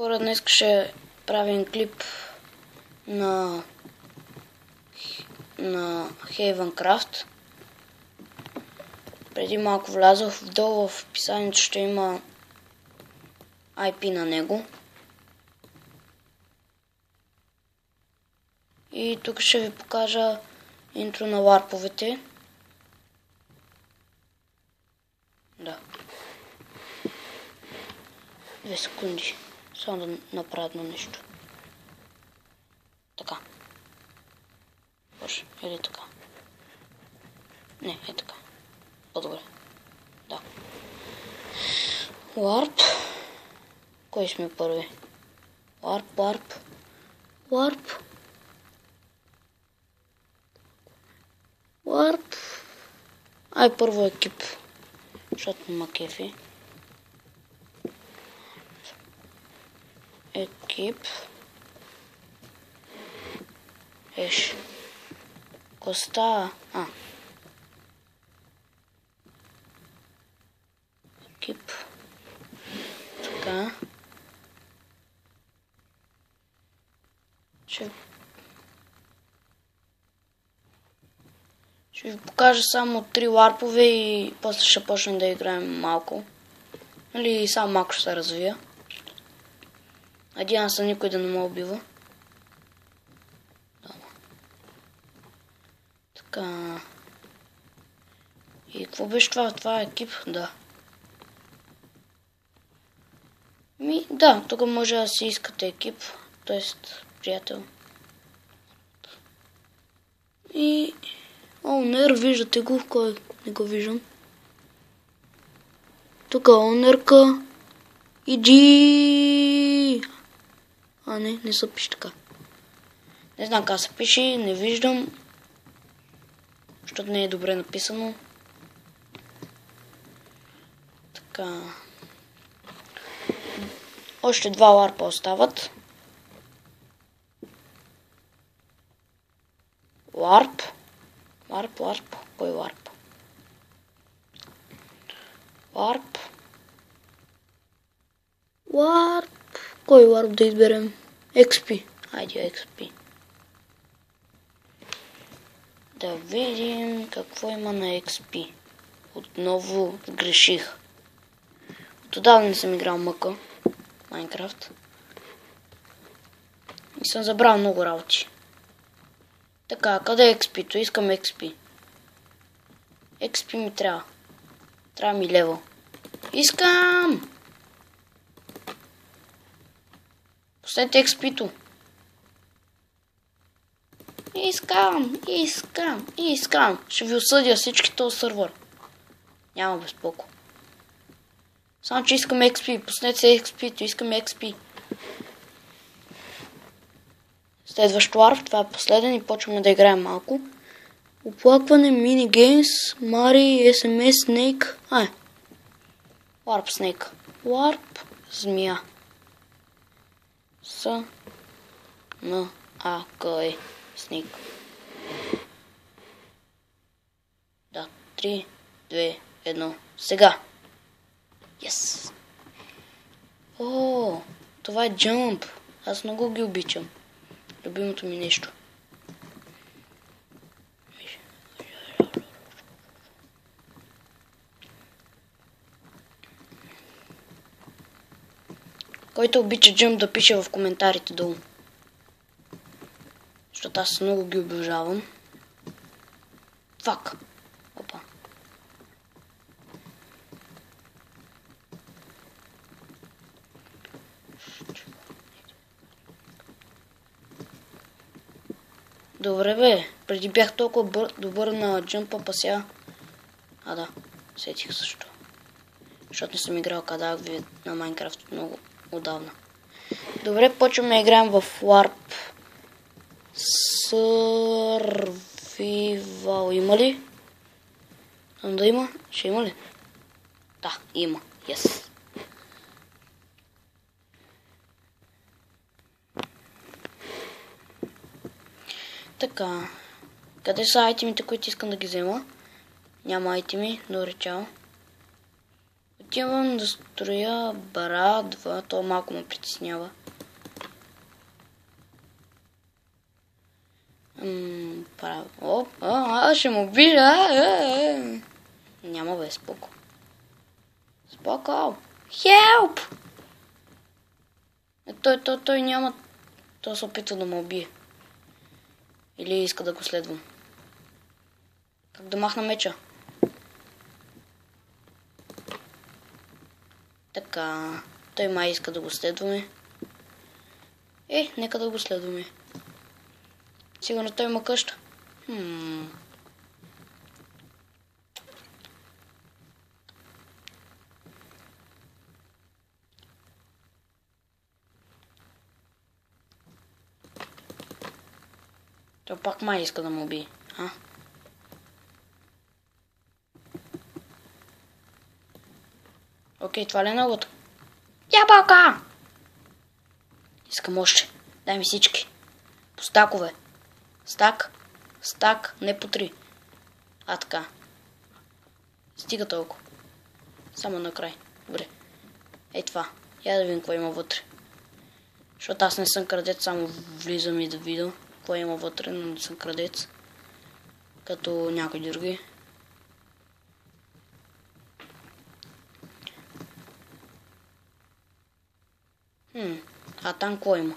Хора, днес ще правим клип на Havencraft. Преди малко влязох, долу в описанието ще има IP на него. И тук ще ви покажа интро на варповете. Да. 2 секунди. Само да направя едно нещо. Така. Боже, или така. Не, е така. По-добре. Да. Warp. Кой сме първи? Warp. Ай, първо екип. Защото ма кефи. Екип. Еш. Коста. Екип. Така. Ще ви покажа само 3 ларпове и после ще почнем да играем малко. Нали, само малко ще се развия. Надявам се никой да не ме убива. Така. И какво беше това? Това е екип? Да. Да, тук може да си искате екип. Тоест, приятел. И... Онер, виждате го? Кой не го виждам? Тук е онерка. Иди! Не се пише така. Не знам как се пише, не виждам. Защото не е добре написано. Така. Още 2 ларпа остават. Ларп. Кой ларп? Ларп. Кой ларп да изберем? XP. Айде XP. Да видим какво има на XP. Отново греших. Отдавна не съм играл мъка. Майнкрафт. И съм забрал много работи. Така, къде е XP-то? Искам XP. XP ми трябва. Трябва ми левел. Искам! Пуснете XP-то. Искам. Ще ви осъдя всички този сървър. Няма безпоко. Само, че искам XP. Пуснете се XP-то. Искам XP. Следващ ларп. Това е последен и почваме да играем малко. Оплакване, минигеймс, Мари, SMS, Snake. Ларп Snake. Ларп змия. С-Н-А-К-Е. Snake. Да, 3, 2, 1. Сега. Yes. Това е Jump. Аз много ги обичам. Любимото ми нещо. Който обича Jump да пише в коментарите долу. Защото аз много ги обожавам. Фак. Опа. Добре бе, преди бях толкова добър на джъмпа, па сега... Да, сетих също. Защото не съм играл кадак на Майнкрафт много отдавна. Добре, почваме да играем в Warp Survival. Има ли? Да има? Ще има ли? Да, има. Yes. Така. Къде са айтемите, които искам да ги взема? Няма айтеми. Добре, чао. Отивам да строя барадва. То малко ме притеснява. Ще му обижа. Няма бе, споко. Споко. Хелп! Той няма... Той се опитва да ме убие. Или иска да го следвам. Как да махна меча? Така. Той май иска да го следваме. Нека да го следваме. Сигурно той има къща. Той пак май иска да му убие. Окей, това ли е ногото? Ябълка! Искам още. Дай ми всички. По стакове. Стак, не по 3. Така. Стига толкова. Само накрай. Добре. Това. Я да видим какво има вътре. Защото аз не съм крадец, само влизам и да видя какво има вътре, но не съм крадец. Като някой други. Там какво има?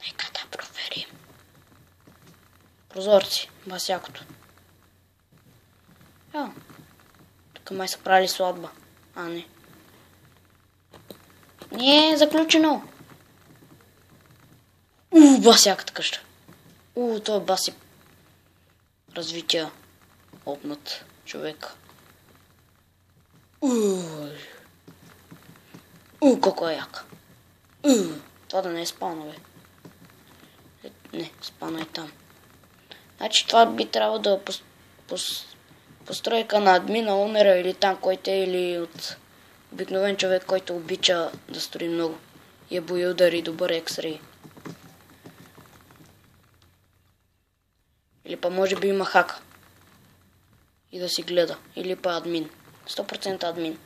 Нека да проверим. Прозорци, басякото. Тук май са правили сватба. Не. Не е заключено. Басяката къща. Той е баси. Развития. Опнат човек. Колко е яка. Това да не е спална, бе. Не, спална е там. Значи това би трябвало да е постройка на админа, онера или там, който е, или от обикновен човек, който обича да строи много. И е боилдър и добър ексрей. Или па може би има хака. И да си гледа. Или па админ. 100% админ.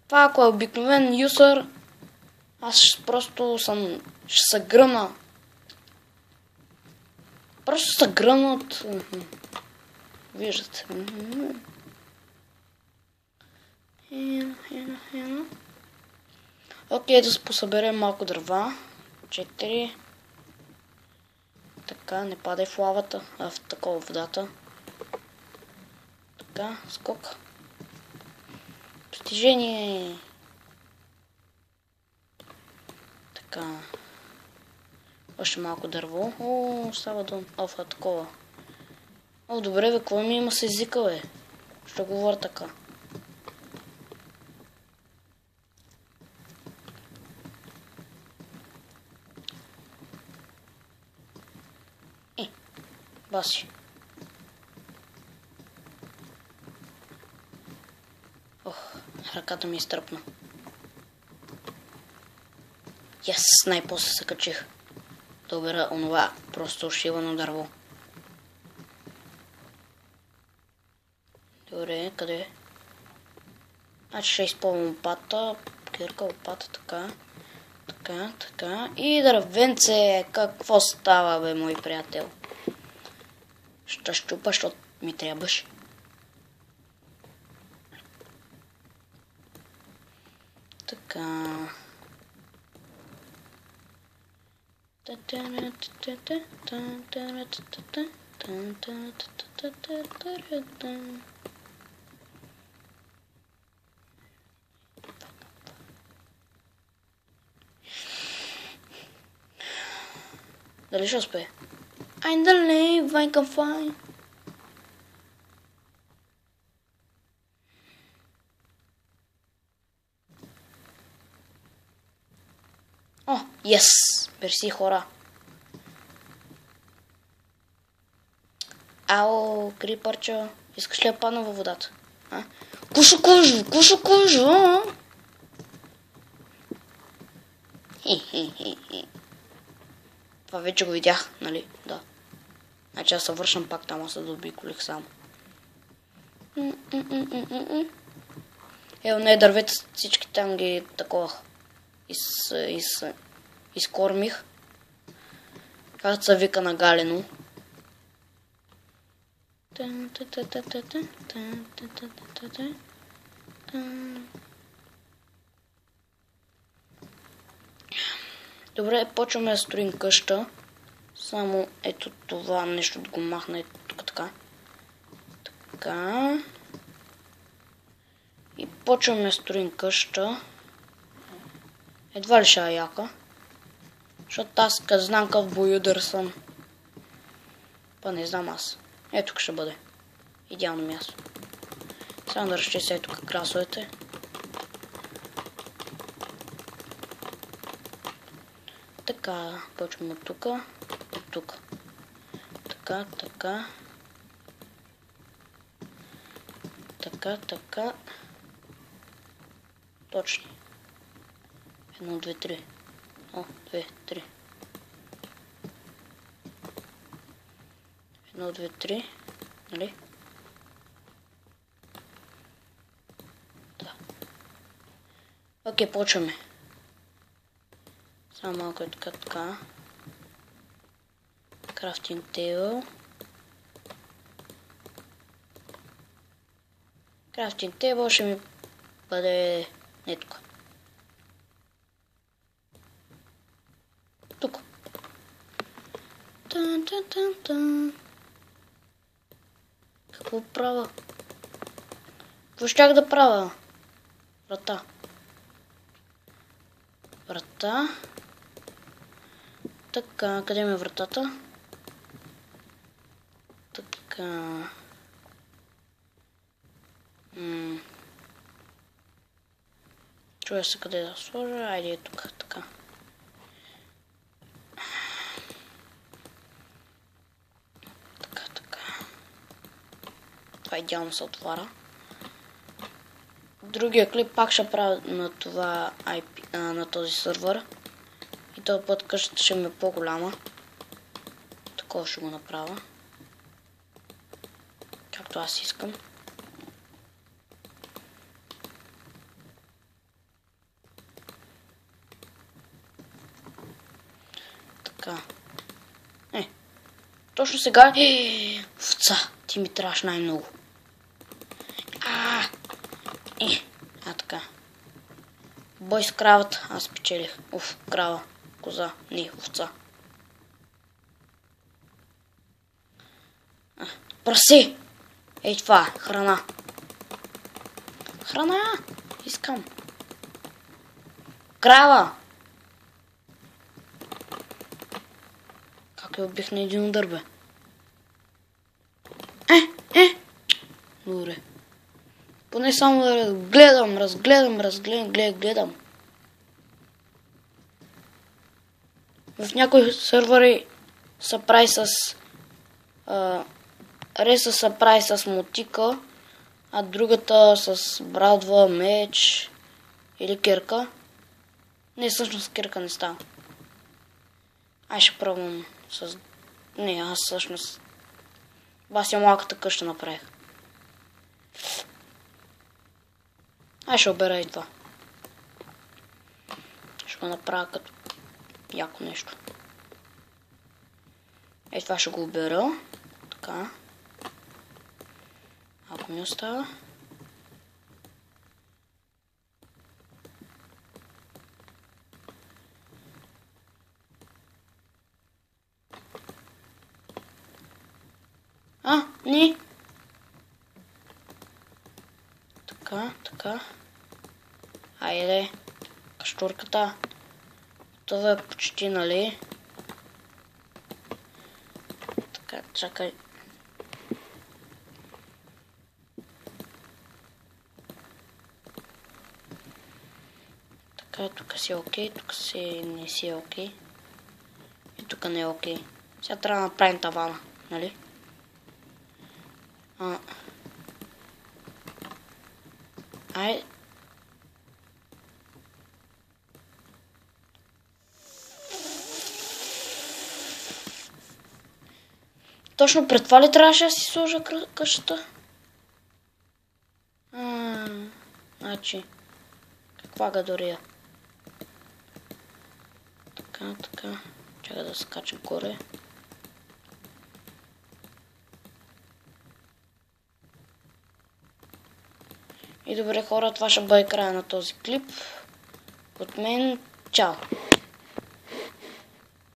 Това ако е обикновен юсър, аз просто ще се гръмна. Просто се гръмна от... Виждате. Окей, да се посъберем малко дърва. 4. Така, не падай в лавата, в такова водата. Така, скок. Постижение. Така. Още малко дърво. Става дом. Такова. Добре, бе, какво ми има с езика, бе? Ще говоря така. Баси. Ръката ми изтръпна. Най-после се качих. Да обера онова просто ушивано дърво. Добре, къде е? Значи ще използвам лопата, кирка, лопата, така. И дървенце, какво става, бе, мой приятел? Ще щупа, защото ми трябваш. Така. Дали ще успее? I'm the live I can find. Yes! Мерси, хора. Ало, крипърчо. Искаш ли да падна във водата? Кушо кожу! Това вече го видях, нали? Да. Значи аз се вършам пак там, аз се доби колих само. Ево, не дървета, всички там ги такова изкормих. Както се вика на галено. Добре, почваме да строим къща. Само ето това нещо да го махна ето тук така. Така. И почваме да строим къща. Едва ли ще е яка. Защото аз като знам какъв боюдър съм. Па не знам аз. Ето тук ще бъде. Идеално място. Само да разчистя ето тук красовете. Така, почваме от тук. От тук. Така, така. Така, така. Точно. 1, 2, 3. 1, 2, 3. 1, 2, 3. Нали? Да. Окей, почваме. Само малко е така, така. Крафтинг тейбъл. Крафтинг тейбъл ще ми бъде не тук. Тук. Какво правя? Какво щях да правя? Врата. Врата. Така, къде ми е вратата? Така. Чуя се къде да сложа. Айде е тук. Така. Така, така. Това идеално се отваря. Другия клип пак ще правя на това IP, на този сървър. И този път къщата ще ми е по-голяма. Такова ще го направя. Както аз искам. Така. Точно сега... Овца, ти ми трябваш най-много. Така. Бой с кравата, аз печелих. Уф, крава, коза, не, овца. Праси! Ей това, храна. Храна! Искам. Крава! Как я убих на един удар, бе? Добре. Поне само да разгледам. В някои сървъри са прави с... Реса са прави с мотика, а другата с брадва, меч или кирка. Не, всъщност кирка не става. Ай ще пробвам с... Не, аз всъщност... Бася малката къща направих. Ай ще обера и това. Ще го направя като яко нещо. Ей това ще го обера. Така. Ако ми остава. Не. Така. Айде. Каштурката. Това е почти, нали? Така, чакай. Така, тук си е окей, тук си не си е окей. И тук не е окей. Сега трябва да направим тавана, нали? Ай. Точно пред това ли трябваше да си сложа къщата? Значи, каква гадория? Така. Чакай да скачам горе. И добре хора, това ще бъде края на този клип. От мен, чао!